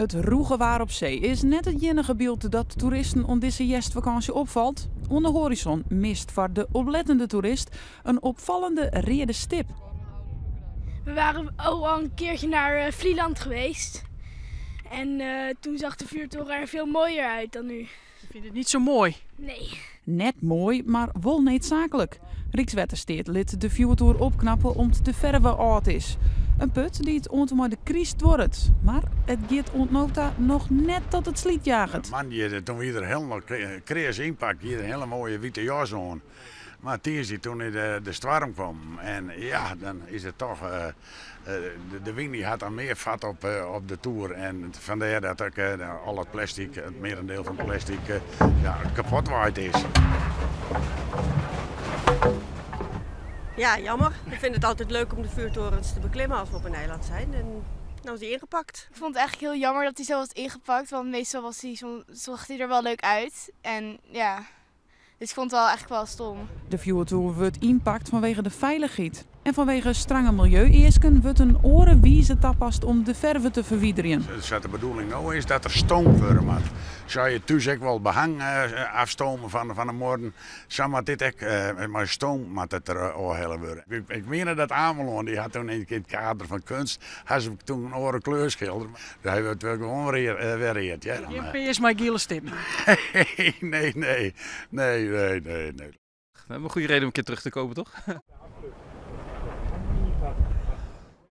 Het Roegewaar op zee is net het enige beeld dat toeristen op deze jestvakantie opvalt. Onder de horizon mist voor de oplettende toerist een opvallende rode stip. We waren al een keertje naar Vlieland geweest. En toen zag de vuurtoren er veel mooier uit dan nu. Je vindt het niet zo mooi? Nee. Net mooi, maar wel noodzakelijk. Rijkswaterstaat liet de vuurtoer opknappen omdat de verve oud is. Een put die het onder de kriest wordt. Maar het gaat ontnota nog net tot het sliet jaagt. Man, toen we hier helemaal kreeg inpak, hier een hele mooie witte jas aan. Maar toen de storm kwam en ja, dan is het toch, de wind die had dan meer vat op de toer. En vandaar dat ook al het plastic, het merendeel van het plastic, kapot waait is. Ja, jammer. Ik vind het altijd leuk om de vuurtorens te beklimmen als we op een eiland zijn. En nou is die ingepakt. Ik vond het eigenlijk heel jammer dat hij zo was ingepakt, want meestal zag hij er wel leuk uit. En ja, dus ik vond het wel eigenlijk wel stom. De vuurtoer wordt inpakt vanwege de veiligheid. En vanwege strenge milieueisken wordt een orenwijze tappast om de verve te verwijderen. Dus de bedoeling nou is dat er stoom voor moet. Zou je thuis ook wel behang afstomen van de morgen, zou maar dit ook, maar stoom moet het er al heel worden. Ik meen dat Amelon, die had toen in het kader van kunst, had ze toen een oren kleurschilder. Daar hebben we het wel gewoon weer. Ja, Geen PS maar gele stip. Nee. We hebben een goede reden om een keer terug te komen, toch?